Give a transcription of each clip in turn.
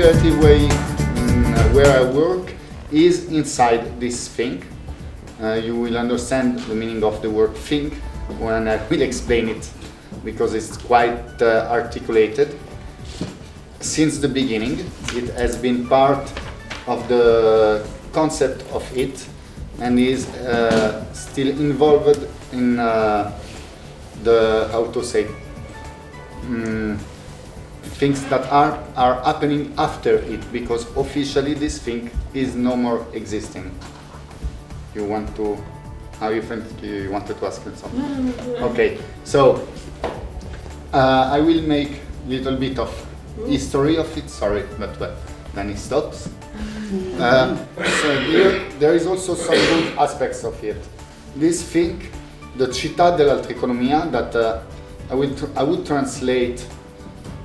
cooperative way where I work is inside this thing. You will understand the meaning of the word thing when I will explain it, because it's quite articulated. Since the beginning, it has been part of the concept of it, and is still involved in the, how to say, things that are happening after it, because officially this thing is no more existing. You want to, how you think you wanted to ask me something? Okay, so I will make a little bit of history of it, sorry, but then it stops. So here, there is also some good aspects of it. This thing, the città dell'altra economia, that I would translate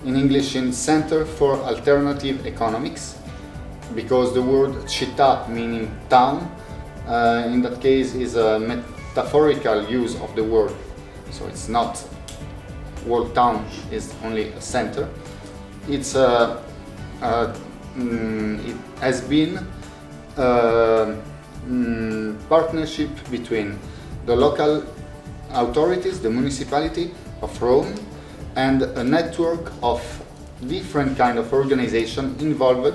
in English in Center for Alternative Economics, because the word città, meaning town, in that case is a metaphorical use of the word. So it's not whole town, is only a center. It's it has been a partnership between the local authorities, the municipality of Rome, and a network of different kind of organization involved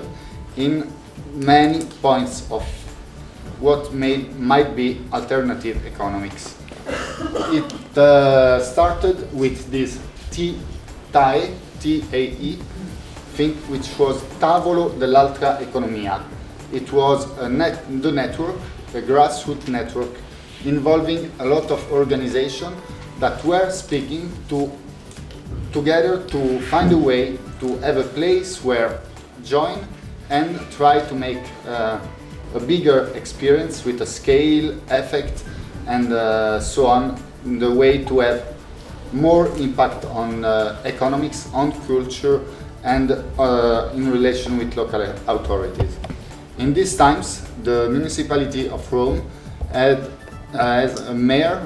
in many points of what might be alternative economics. It started with this TAE thing, which was Tavolo dell'altra economia. It was the network, a grassroots network, involving a lot of organizations that were speaking together to find a way to have a place where join and try to make a bigger experience with a scale, effect, and so on, in the way to have more impact on economics, on culture, and in relation with local authorities. In these times, the municipality of Rome had as a mayor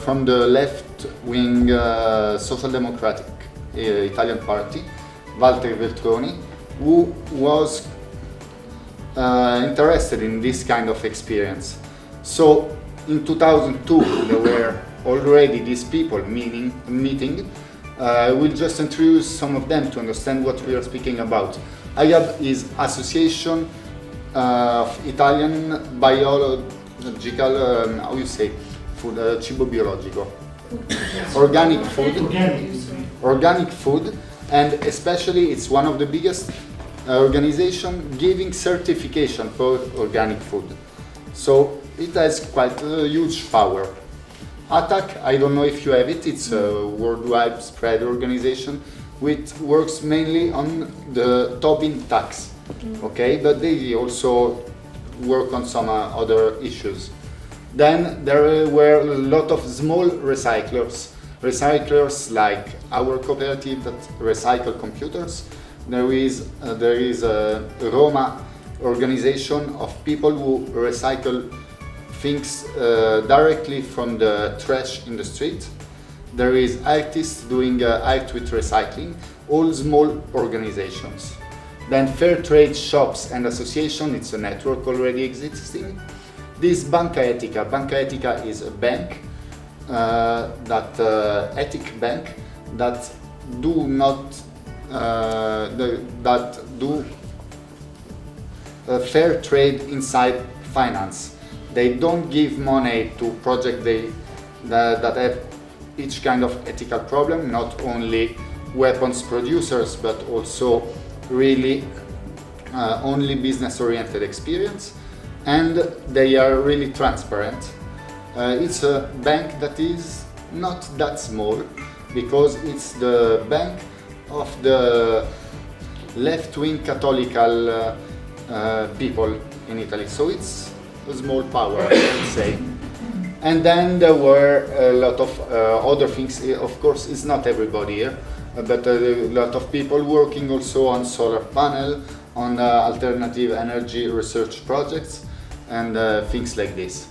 from the left-wing social democratic Italian party, Walter Veltroni, who was interested in this kind of experience. So in 2002 there were already these people meeting. We'll just introduce some of them to understand what we are speaking about. AIAB is Association of Italian Biological, how you say, food, cibo biologico, organic food, and especially it's one of the biggest organization giving certification for organic food. So it has quite a huge power. ATTAC, I don't know if you have it, it's a worldwide spread organization which works mainly on the Tobin tax, okay, but they also work on some other issues. Then there were a lot of small recyclers like our cooperative that recycle computers. There is a Roma organization of people who recycle things directly from the trash in the street. There is artists doing art with recycling, all small organizations. Then fair trade shops and associations, it's a network already existing. This Banca Etica is a bank, ethic bank, that do not that do fair trade inside finance. They don't give money to projects that have each kind of ethical problem, not only weapons producers, but also really only business-oriented experience, and they are really transparent. It's a bank that is not that small, because it's the bank of the left-wing Catholical people in Italy, so it's a small power, I would say. And then there were a lot of other things. Of course, it's not everybody here, but a lot of people working also on solar panel, on alternative energy research projects, and things like this.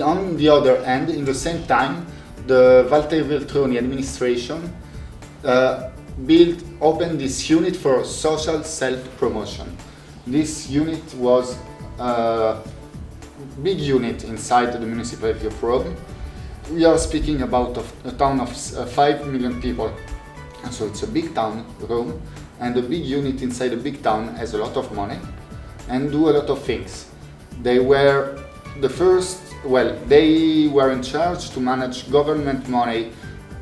On the other hand, in the same time, the Walter Veltroni administration opened this unit for social self-promotion. This unit was a big unit inside the municipality of Rome. We are speaking about a town of 5 million people, and so it's a big town, Rome, and a big unit inside a big town has a lot of money and do a lot of things. They were the first, they were in charge to manage government money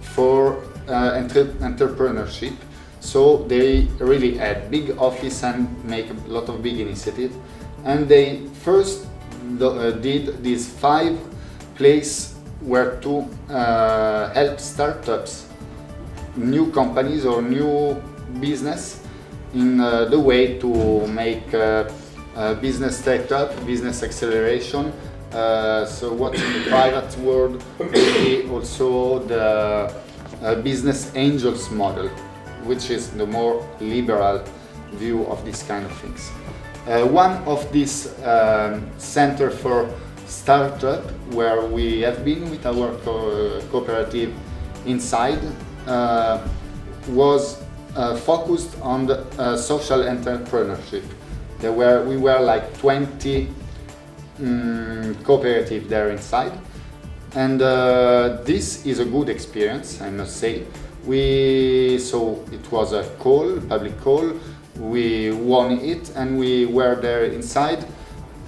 for entrepreneurship, so they really had big office and make a lot of big initiative. And they first did these 5 places where to help startups, new companies or new business in the way to make business startup, business acceleration. So what in the private world will be also the business angels model, which is the more liberal view of this kind of things. One of these center for startup where we have been with our cooperative inside was focused on the social entrepreneurship. We were like 20 cooperative there inside, and this is a good experience, I must say. So it was a public call, we won it, and we were there inside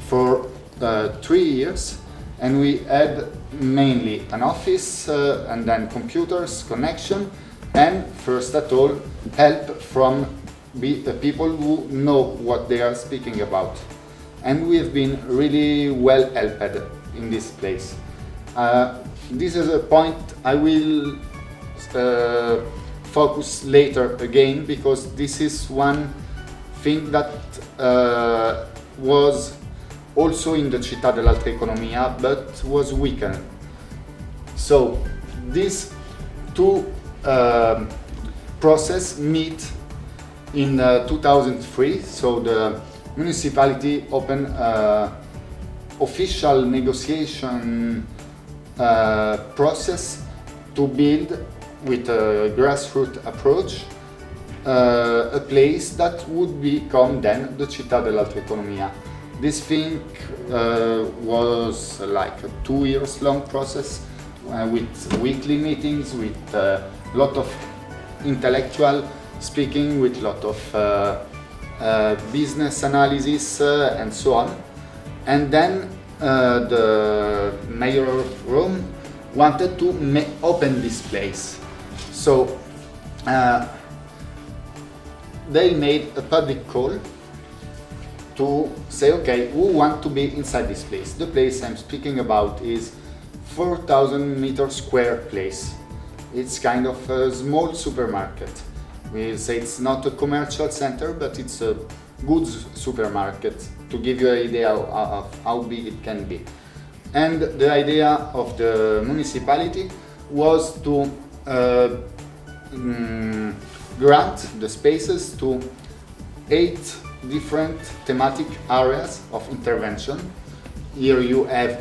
for 3 years, and we had mainly an office and then computers, connection, and first at all help from people who know what they are speaking about. And we have been really well helped in this place. This is a point I will focus later again, because this is one thing that was also in the Città dell'Alta Economia, but was weakened. So these two process meet in 2003. So the municipality opened official negotiation process to build, with a grassroots approach, a place that would become then the Città dell'Alta Economia. This thing was like a 2 years long process with weekly meetings, with a lot of intellectual speaking, with a lot of business analysis and so on. And then the mayor of Rome wanted to open this place. So they made a public call to say, okay, who want to be inside this place? The place I'm speaking about is 4,000 meter square place. It's kind of a small supermarket. We say it's not a commercial center, but it's a goods supermarket, to give you an idea of how big it can be. And the idea of the municipality was to grant the spaces to 8 different thematic areas of intervention. Here you have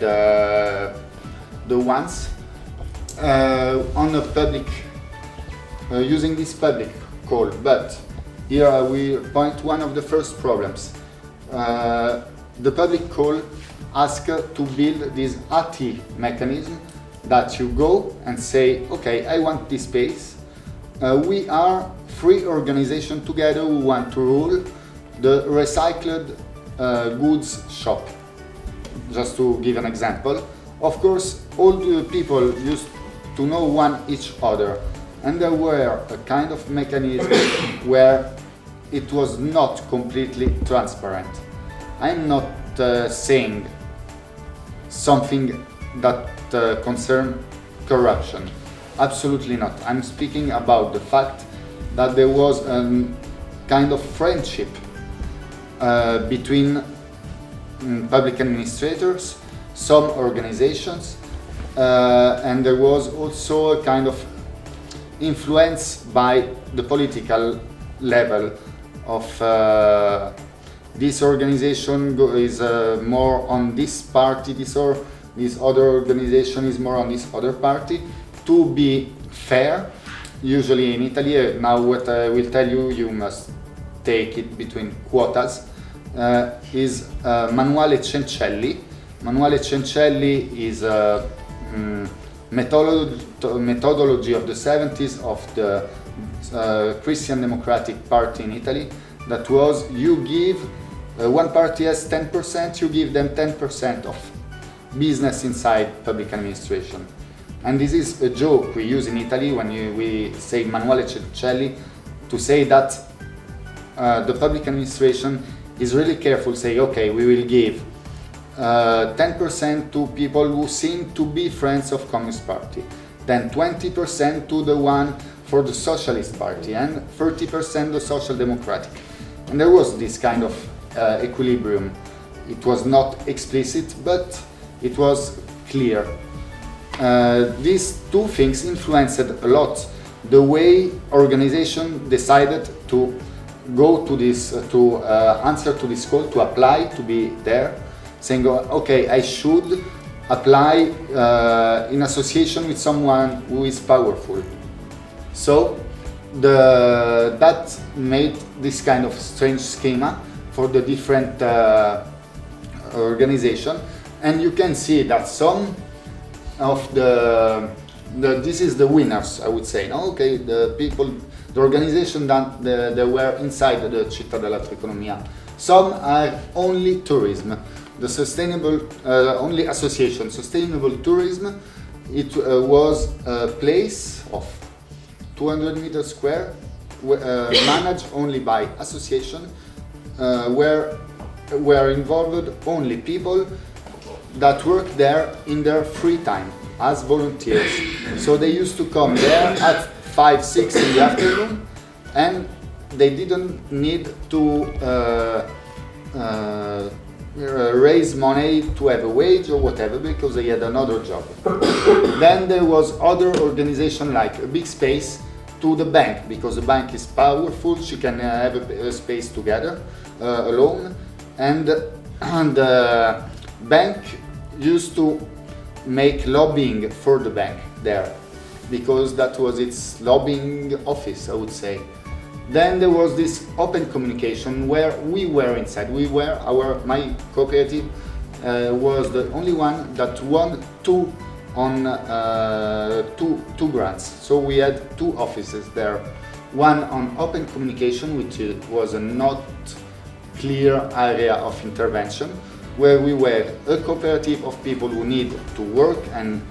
the ones on a public, using this public call. But here I will point one of the first problems. The public call asks to build this ATI mechanism, that you go and say, okay, I want this space. We are 3 organizations together who want to rule the recycled goods shop. Just to give an example. Of course, all the people used to know each other, and there were a kind of mechanism where it was not completely transparent. I'm not saying something that concerns corruption. Absolutely not. I'm speaking about the fact that there was a kind of friendship between public administrators, some organizations, and there was also a kind of influence by the political level of this organization is more on this party, this other organization is more on this other party, to be fair usually in Italy, now what I will tell you, you must take it between quotas, is Manuale Cencelli. Manuale Cencelli is a methodology of the 70s of the Christian Democratic Party in Italy, that was, you give, one party has 10%, you give them 10% of business inside public administration. And this is a joke we use in Italy when we say Manuale Cencelli, to say that the public administration is really careful, say, okay, we will give 10% to people who seem to be friends of Communist Party, then 20% to the one for the Socialist Party, and 30% the Social Democratic. And there was this kind of equilibrium. It was not explicit, but it was clear. These two things influenced a lot the way organization decided to go to this, to answer to this call, to apply, to be there, saying, okay, I should apply in association with someone who is powerful. So that made this kind of strange schema for the different organization, and you can see that some of this is the winners, I would say. No? Okay, the people, the organization that they were inside the Città dell'Economia. Some are only tourism. The sustainable, only association, sustainable tourism, it was a place of 200 meters square, managed only by association, where were involved only people that work there in their free time as volunteers. So they used to come there at 5, 6 in the afternoon, and they didn't need to raise money to have a wage or whatever, because they had another job. Then there was other organization like a big space to the bank, because the bank is powerful, she can have a space together, alone, and the bank used to make lobbying for the bank there, because that was its lobbying office, I would say. Then there was this open communication where we were inside. We were, my cooperative was the only one that won two grants. So we had two offices there. One on open communication, which was a not clear area of intervention, where we were a cooperative of people who need to work and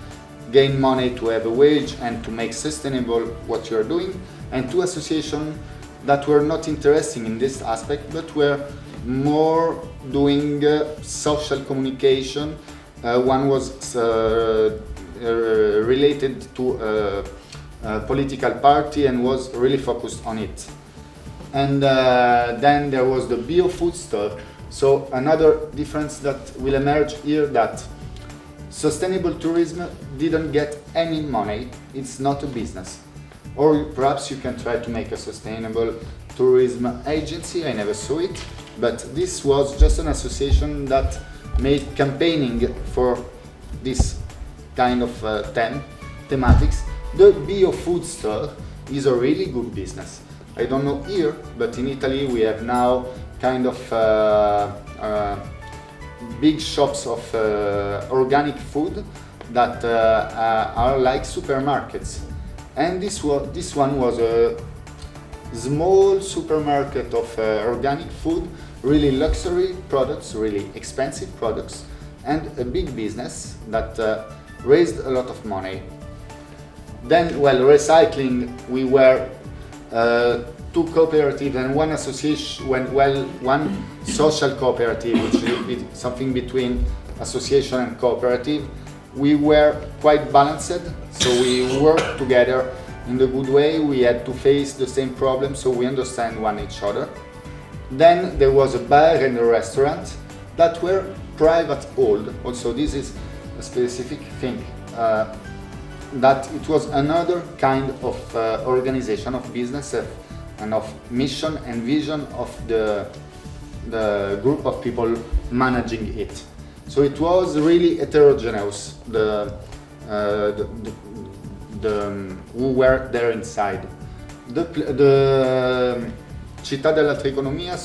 gain money to have a wage and to make sustainable what you're doing, and two associations that were not interested in this aspect, but were more doing social communication. One was related to a political party and was really focused on it. And then there was the bio-food store. So another difference that will emerge here, that sustainable tourism didn't get any money. It's not a business. Or perhaps you can try to make a sustainable tourism agency. I never saw it, but this was just an association that made campaigning for this kind of thematics. The bio-food store is a really good business. I don't know here, but in Italy we have now kind of big shops of organic food that are like supermarkets. And this one was a small supermarket of organic food, really luxury products, really expensive products, and a big business that raised a lot of money. Then, well, recycling, we were two cooperatives and one association, one social cooperative, which is something between association and cooperative. We were quite balanced, so we worked together in a good way. We had to face the same problems, so we understand one each other. Then there was a bar and a restaurant that were private owned. Also, this is a specific thing, that it was another kind of organization of business and of mission and vision of the group of people managing it. So it was really heterogeneous, the who were there inside. The Città dell'Alta Economia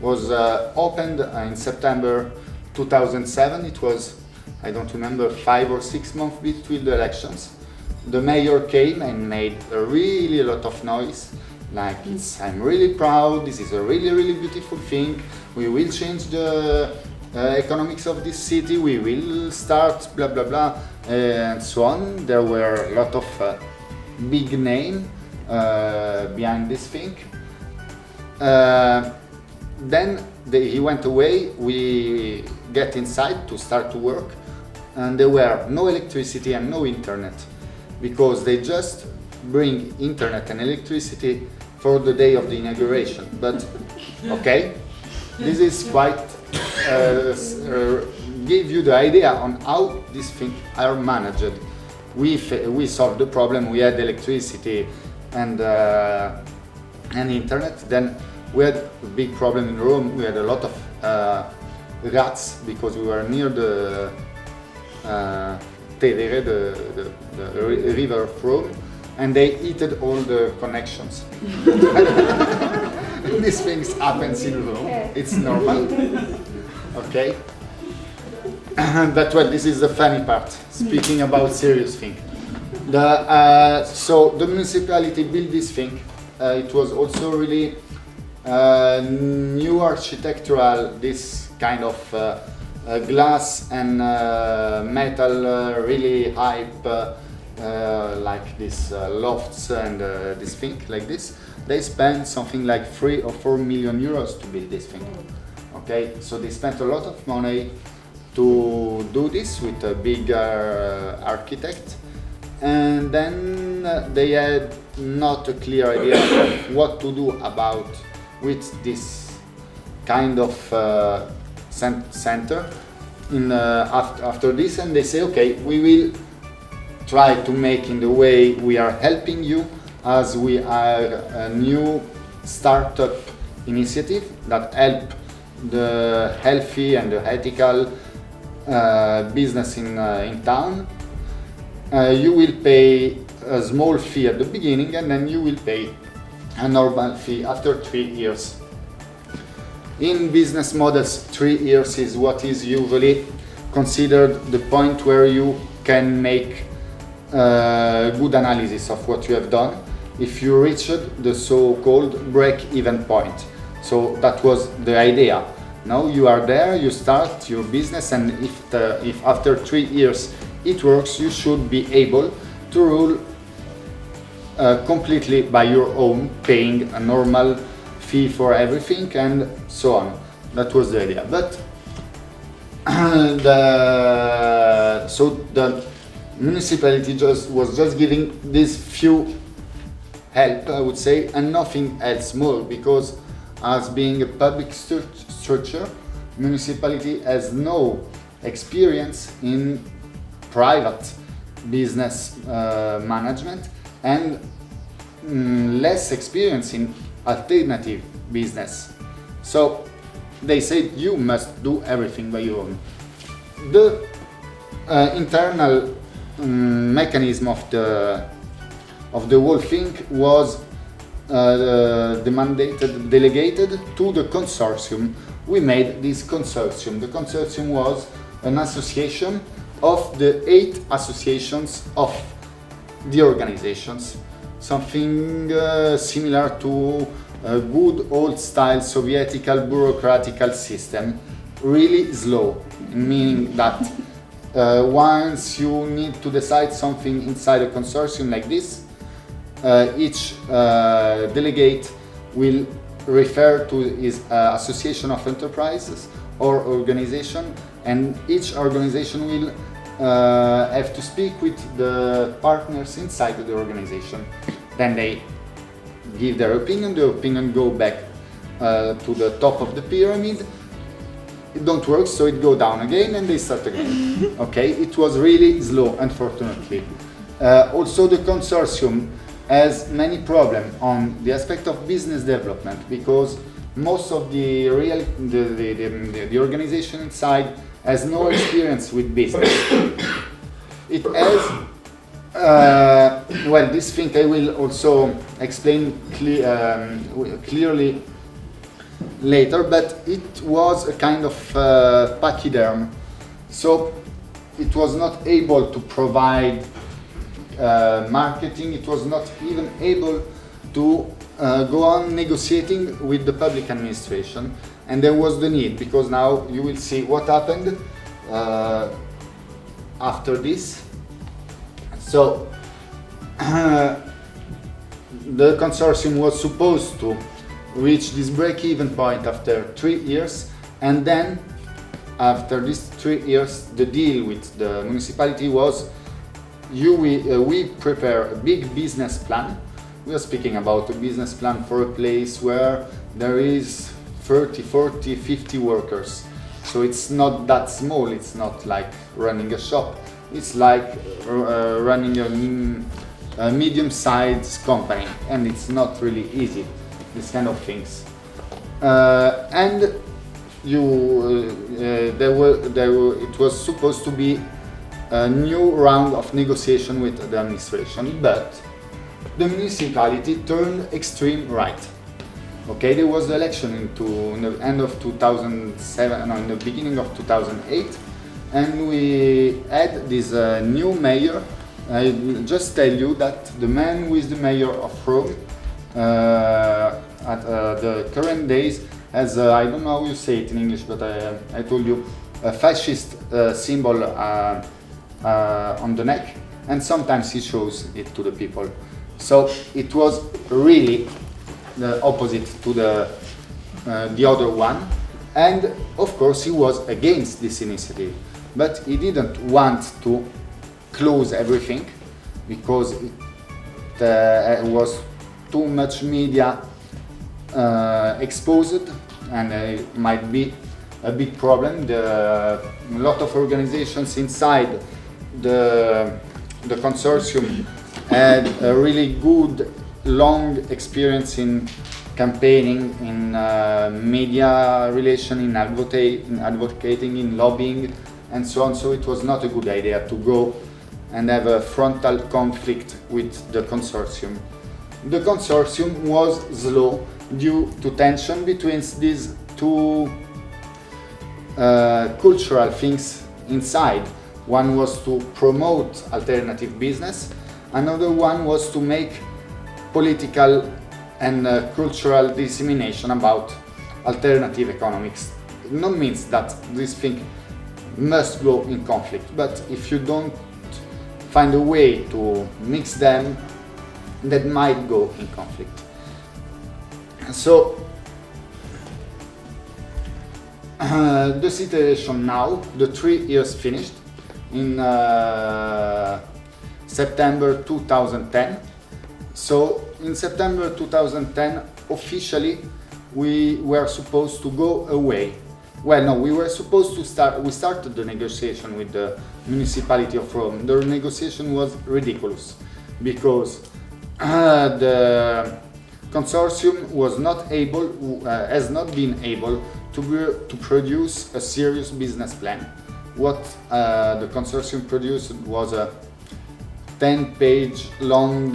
was opened in September 2007. It was, I don't remember, 5 or 6 months between the elections. The mayor came and made a lot of noise, like I'm really proud, this is a really beautiful thing, we will change the economics of this city, we will start blah blah blah, and so on. There were a lot of big names behind this thing. Then he went away, we get inside to start to work, and there were no electricity and no internet, because they just bring internet and electricity for the day of the inauguration. But okay, this is quite give you the idea on how these things are managed. We solved the problem. We had electricity and internet. Then we had a big problem in Rome. We had a lot of rats because we were near the Tevere, the river of Rome, and they eated all the connections. These things happens in Rome. It's normal. Okay. This is the funny part. Speaking about serious thing. So the municipality built this thing. It was also really new architectural. This kind of glass and metal, really hype, like this lofts and this thing like this. They spent something like 3 or 4 million euros to build this thing. Okay, so they spent a lot of money to do this with a big architect, and then they had not a clear idea of what to do about with this kind of center after this, and they say, okay, we will try to make in the way we are helping you, as we are a new startup initiative that help the healthy and the ethical business in town. You will pay a small fee at the beginning, and then you will pay a normal fee after 3 years. In business models, 3 years is what is usually considered the point where you can make good analysis of what you have done, if you reached the so-called break-even point. So that was the idea. Now you are there, you start your business, and if after 3 years it works, you should be able to rule completely by your own, paying a normal fee for everything and so on. That was the idea. But so the municipality was just giving this few help, I would say, and nothing else more, because as being a public structure, municipality has no experience in private business management, and less experience in alternative business. So they said you must do everything by your own. The internal mechanism of the whole thing was delegated to the consortium. We made this consortium. The consortium was an association of the 8 associations of the organizations, something similar to a good old style Sovietical bureaucratical system, really slow, meaning that once you need to decide something inside a consortium like this, each delegate will refer to his association of enterprises or organization, and each organization will have to speak with the partners inside the organization. Then they give their opinion, the opinion go back to the top of the pyramid. It don't work, so it go down again and they start again. Okay, it was really slow, unfortunately. Also the consortium has many problems on the aspect of business development, because most of the organization inside has no experience with business. It has well, this thing I will also explain clearly later, but it was a kind of pachyderm, so it was not able to provide marketing. It was not even able to go on negotiating with the public administration, and there was the need, because now you will see what happened after this. So the consortium was supposed to reach this break-even point after 3 years, and then after these 3 years the deal with the municipality was we prepare a big business plan. We are speaking about a business plan for a place where there is 30, 40, 50 workers. So it's not that small, it's not like running a shop. It's like running a medium-sized company, and it's not really easy, this kind of things. And it was supposed to be a new round of negotiation with the administration, but the municipality turned extreme right. Okay, there was the election in the end of 2007, no, in the beginning of 2008, and we had this new mayor. I just tell you that the man who is the mayor of Rome at the current days has, I don't know how you say it in English, but I told you, a fascist symbol on the neck, and sometimes he shows it to the people. So it was really the opposite to the other one, and of course he was against this initiative, but he didn't want to close everything because it was too much media exposed, and it might be a big problem. A lot of organizations inside the consortium had a really good long experience in campaigning, in media relation, in advocating, in lobbying, and so on. So it was not a good idea to go and have a frontal conflict with the consortium. The consortium was slow due to tension between these two cultural things inside. One was to promote alternative business, another one was to make political and cultural dissemination about alternative economics. It not means that this thing must go in conflict, but if you don't find a way to mix them, that might go in conflict. So the situation now, the 3 years finished in September 2010. So in September 2010, officially, we were supposed to go away. Well, no, we were supposed to we started the negotiation with the municipality of Rome. The negotiation was ridiculous because the consortium was not able, has not been able to produce a serious business plan. What the consortium produced was a 10-page long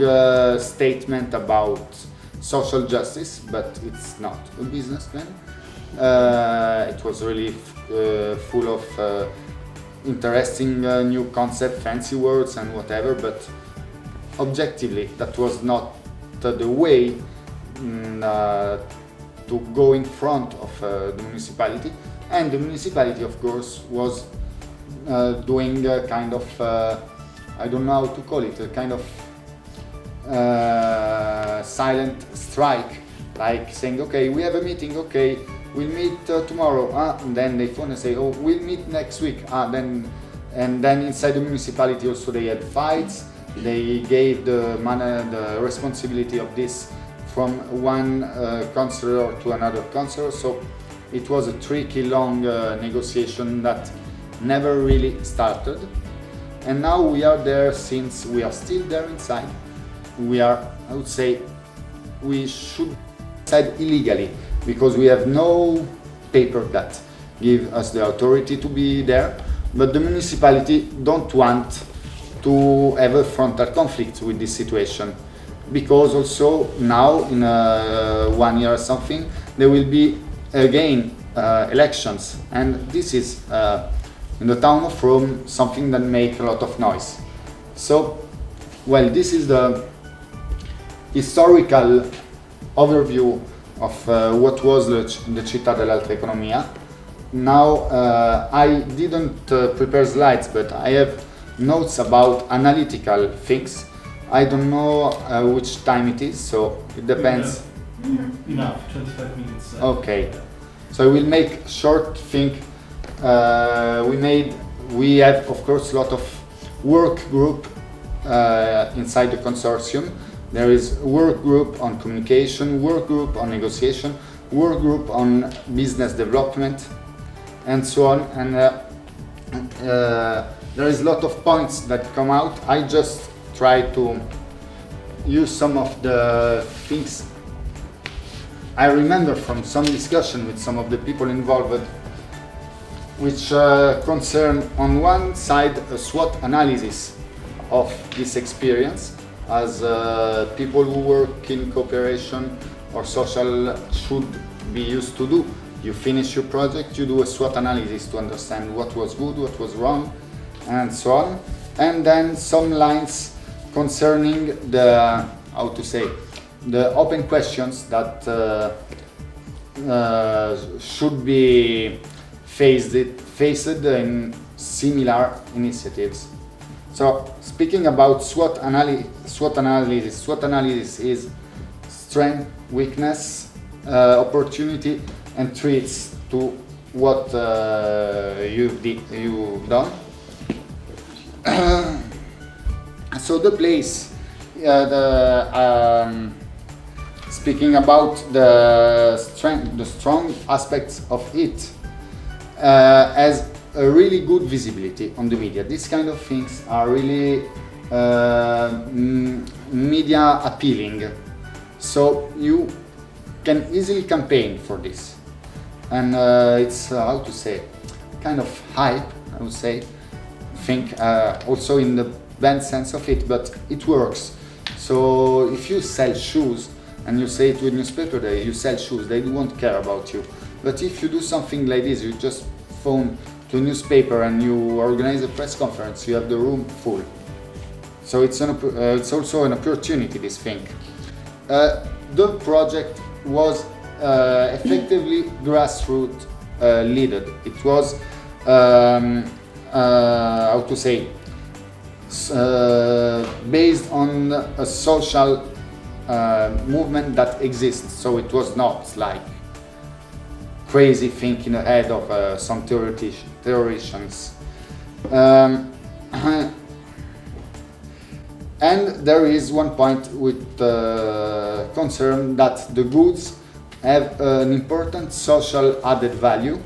statement about social justice, but it's not a business plan. It was really full of interesting new concepts, fancy words and whatever, but objectively that was not the way to go in front of the municipality. And the municipality, of course, was doing a kind of I don't know how to call it, a kind of silent strike, like saying, okay, we have a meeting, okay, we'll meet tomorrow, and then they phone and say, oh, we'll meet next week, and then inside the municipality also they had fights. They gave the responsibility of this from one councillor to another councillor, so it was a tricky long negotiation that never really started. And now we are there, since we are still there inside. We are, I would say, we should inside illegally, because we have no paper that give us the authority to be there, but the municipality don't want to have a frontal conflict with this situation, because also now in 1 year or something there will be again elections, and this is in the town of Rome something that make a lot of noise. So, well, this is the historical overview of what was the città dell'alta economia. Now I didn't prepare slides, but I have notes about analytical things. I don't know which time it is, so it depends. Enough, 25 minutes. Okay, so I will make short thing. We have of course a lot of work group inside the consortium. There is work group on communication, work group on negotiation, work group on business development, and so on. And there is a lot of points that come out. I just try to use some of the things I remember from some discussion with some of the people involved, which concern on one side a SWOT analysis of this experience, as people who work in cooperation or social should be used to do. You finish your project, you do a SWOT analysis to understand what was good, what was wrong, and so on. And then some lines concerning the, how to say, the open questions that should be faced in similar initiatives. So, speaking about SWOT analysis is strength, weakness, opportunity, and threats to what you've done. So the place, speaking about the strong aspects of it, has a really good visibility on the media. These kind of things are really media appealing, so you can easily campaign for this, and it's how to say, kind of hype, I would say, think also in the bad sense of it, but it works. So if you sell shoes and you say to a newspaper that you sell shoes, they won't care about you. But if you do something like this, you just phone to a newspaper and you organize a press conference, you have the room full. So it's also an opportunity, this thing. The project was effectively grassroots led. It was how to say, based on a social movement that exists. So it was not like crazy thinking ahead of some theoreticians. And there is one point with concern that the goods have an important social added value,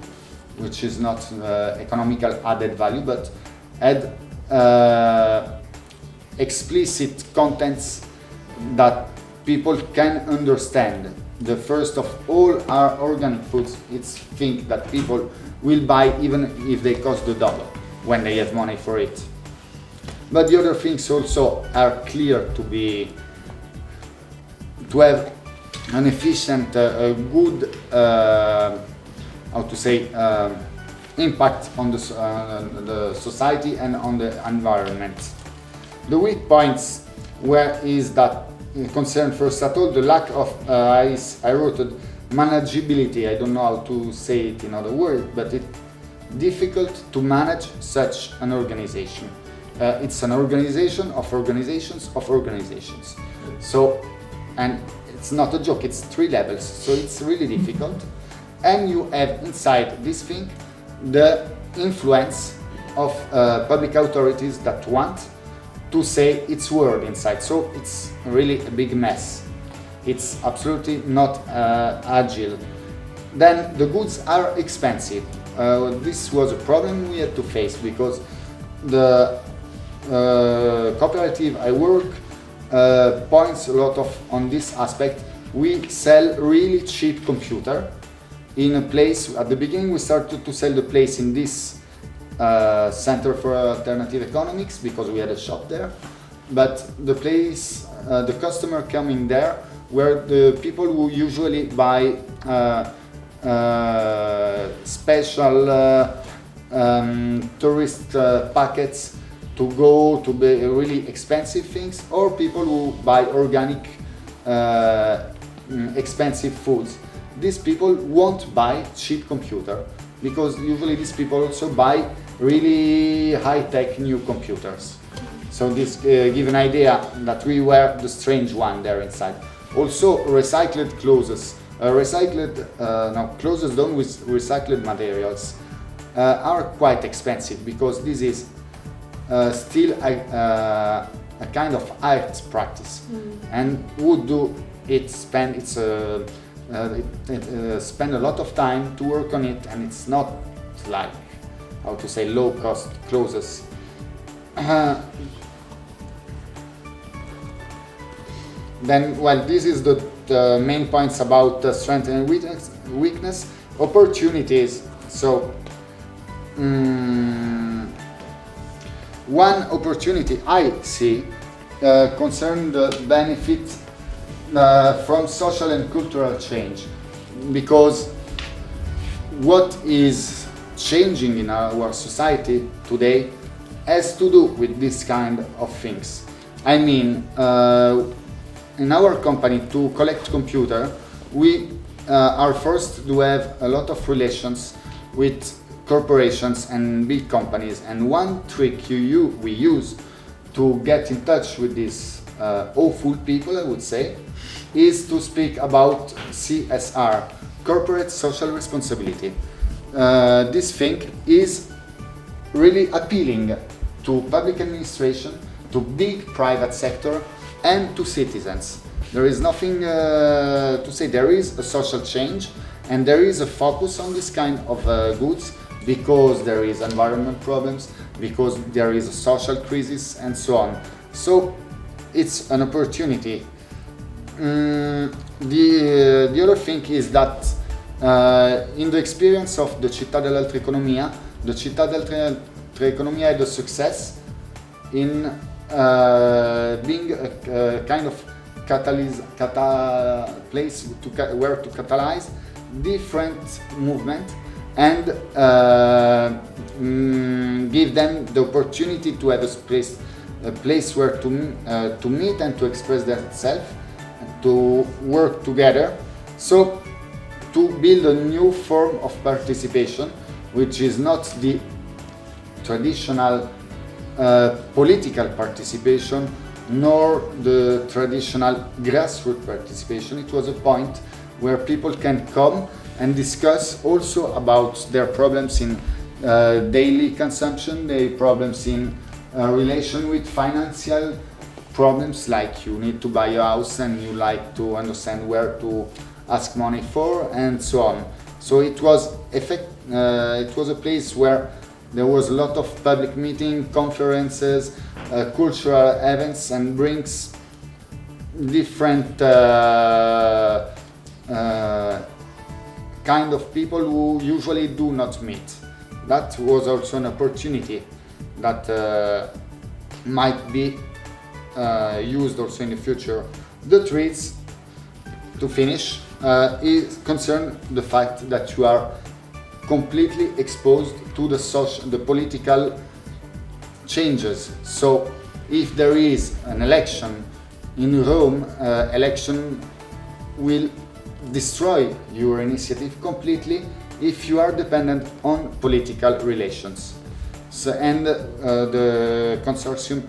which is not economical added value, but add explicit contents that people can understand. The first of all are organic foods. It's things that people will buy even if they cost the double when they have money for it. But the other things also are clear to have an efficient, good, how to say, impact on the society and on the environment. The weak points is that concern first of all the lack of, I wrote it, manageability. I don't know how to say it in other words, but it's difficult to manage such an organization. It's an organization of organizations of organizations. So, and it's not a joke, it's 3 levels, so it's really difficult. And you have inside this thing the influence of public authorities that want to say its word inside. So it's really a big mess. It's absolutely not agile. Then the goods are expensive. This was a problem we had to face because the cooperative I work points a lot on this aspect. We sell really cheap computer in a place. At the beginning we started to sell the place in this center for alternative economics because we had a shop there. But the place, the customer coming there were the people who usually buy special tourist packets to go to the really expensive things, or people who buy organic expensive foods. These people won't buy cheap computer because usually these people also buy really high-tech new computers. So this give an idea that we were the strange one there inside. Also recycled clothes, clothes done with recycled materials are quite expensive because this is still a kind of art practice, and would do it spend spend a lot of time to work on it, and it's not like, how to say, low cost clothes. Then, well, this is the main points about strength and weakness. Opportunities. So, one opportunity I see concerns the benefit from social and cultural change, because what is changing in our society today has to do with this kind of things. I mean, in our company, to collect computer, we are forced to have a lot of relations with corporations and big companies, and one trick we use to get in touch with these awful people, I would say, is to speak about CSR, corporate social responsibility. This thing is really appealing to public administration, to big private sector, and to citizens. There is nothing to say. There is a social change, and there is a focus on this kind of goods, because there is environment problems, because there is a social crisis, and so on. So it's an opportunity. The other thing is that in the experience of the città dell'altra economia, the città dell'altra economia had a success in being a kind of place where to catalyze different movements and give them the opportunity to have a place where to meet and to express themselves, to work together. So to build a new form of participation, which is not the traditional political participation, nor the traditional grassroots participation. It was a point where people can come and discuss also about their problems in daily consumption, their problems in relation with financial problems, like you need to buy a house and you like to understand where to ask money for, and so on. So it was a place where there was a lot of public meeting, conferences, cultural events, and brings different kind of people who usually do not meet. That was also an opportunity that might be used also in the future. The threats, to finish, is concern the fact that you are completely exposed to the political changes. So if there is an election in Rome, election will destroy your initiative completely if you are dependent on political relations. So, and the consortium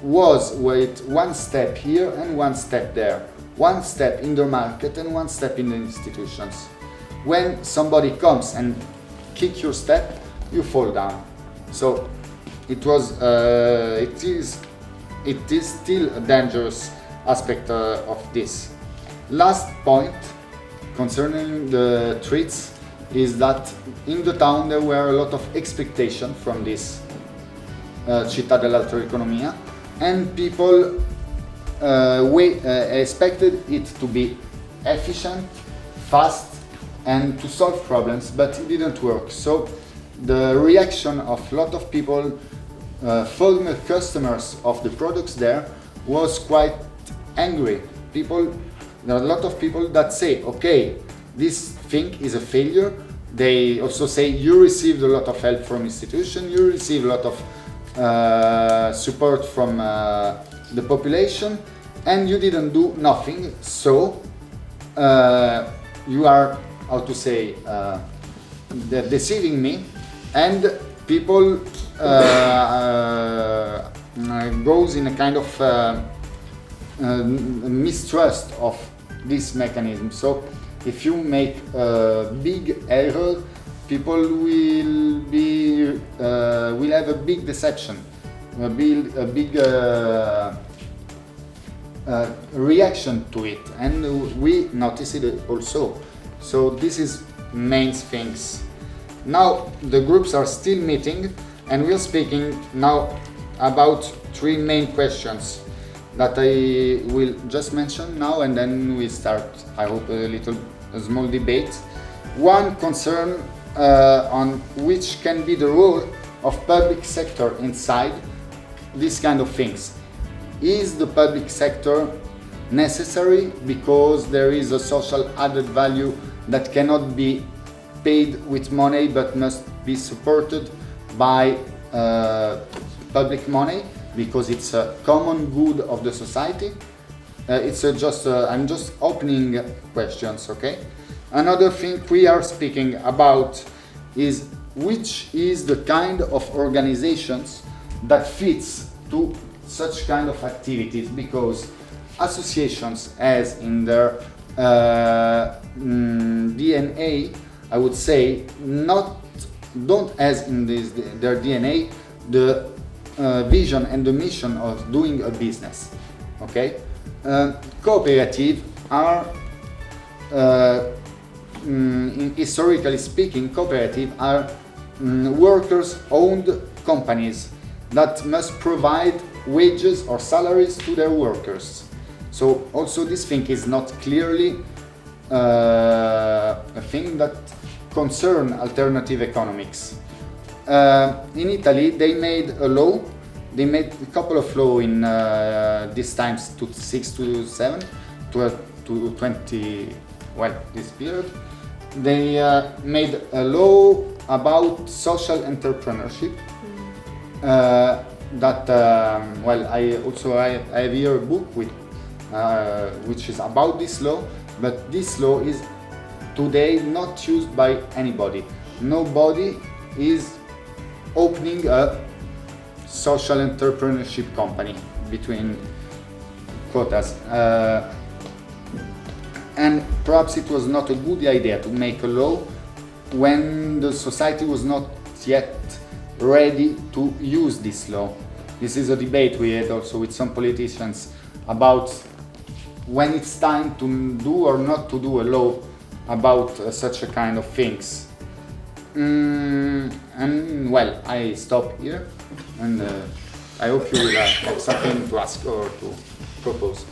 was with one step here and one step there, one step in the market and one step in the institutions. When somebody comes and kick your step, you fall down. So it was, it is still a dangerous aspect of this. Last point concerning the threats is that in the town there were a lot of expectation from this città dell'altra economia, and people expected it to be efficient, fast, and to solve problems, but it didn't work. So the reaction of a lot of people, former customers of the products there, was quite angry. There are a lot of people that say, okay, this thing is a failure. They also say you received a lot of help from institutions, you received a lot of support from the population, and you didn't do nothing. So you are, how to say, deceiving me, and people goes in a kind of mistrust of this mechanism. So if you make a big error, people will have a big deception, a big reaction to it, and we notice it also. So this is main things. Now the groups are still meeting, and we're speaking now about three main questions that I will just mention now, and then we start, I hope, a small debate. One concern on which can be the role of public sector inside these kind of things. Is the public sector necessary because there is a social added value that cannot be paid with money but must be supported by public money because it's a common good of the society? I'm just opening questions, okay? Another thing we are speaking about is which is the kind of organizations that fits to such kind of activities, because associations, as in their DNA, I would say, don't as in their DNA the vision and the mission of doing a business. Okay, cooperative are, historically speaking, cooperative are workers-owned companies that must provide wages or salaries to their workers. So also this thing is not clearly a thing that concern alternative economics. In Italy, they made a law. They made a couple of laws in these times, 6 to 7, 12 to 20. Well, this period, they made a law about social entrepreneurship. I have here a book with which is about this law, but this law is today not used by anybody. Nobody is opening a social entrepreneurship company between quotas. And perhaps it was not a good idea to make a law when the society was not yet ready to use this law. This is a debate we had also with some politicians about when it's time to do or not to do a law about such a kind of things. And well, I stop here, and I hope you will have something to ask or to propose.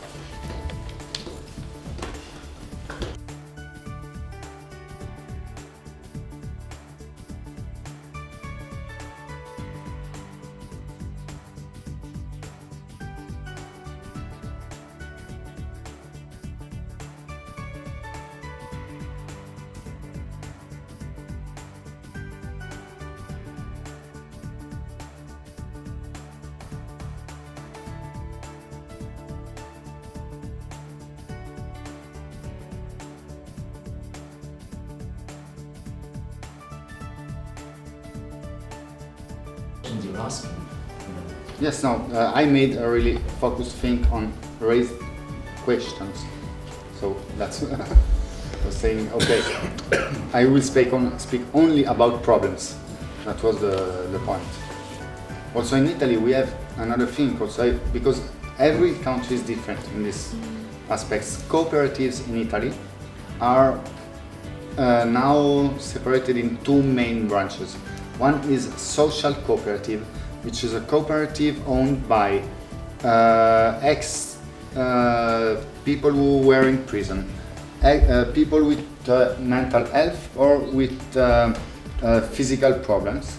You're asking. Yes, no, I made a really focused thing on raised questions. So that's I was saying, okay, I will speak only about problems. That was the point. Also in Italy we have another thing also, because every country is different in this aspects. Cooperatives in Italy are now separated in two main branches. One is social cooperative, which is a cooperative owned by people who were in prison, people with mental health or with physical problems,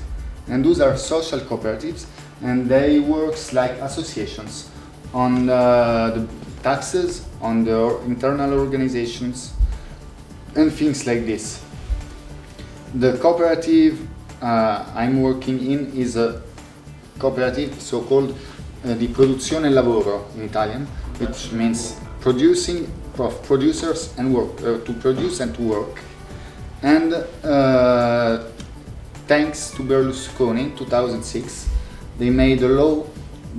and those are social cooperatives, and they work like associations on the taxes, on the internal organizations, and things like this. The cooperative I'm working in is a cooperative so-called di produzione e lavoro in Italian, which means producing of producers and work, to produce and to work. And thanks to Berlusconi in 2006, they made a law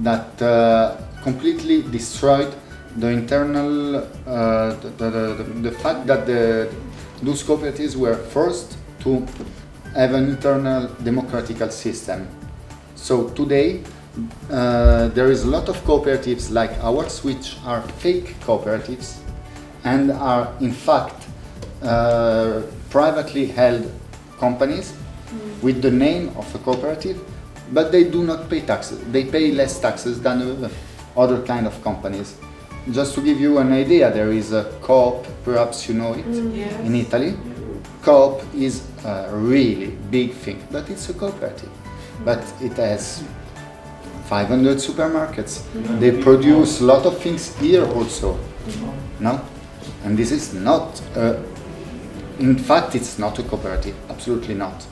that completely destroyed the internal, the fact that those cooperatives were forced to have an internal democratical system. So today there is a lot of cooperatives like ours which are fake cooperatives and are in fact privately held companies with the name of a cooperative, but they do not pay taxes. They pay less taxes than other kind of companies. Just to give you an idea, there is a Coop, perhaps you know it, in Italy. Coop is a really big thing, but it's a cooperative. But it has 500 supermarkets. They produce a lot of things here also. No? And this is not, in fact, it's not a cooperative, absolutely not.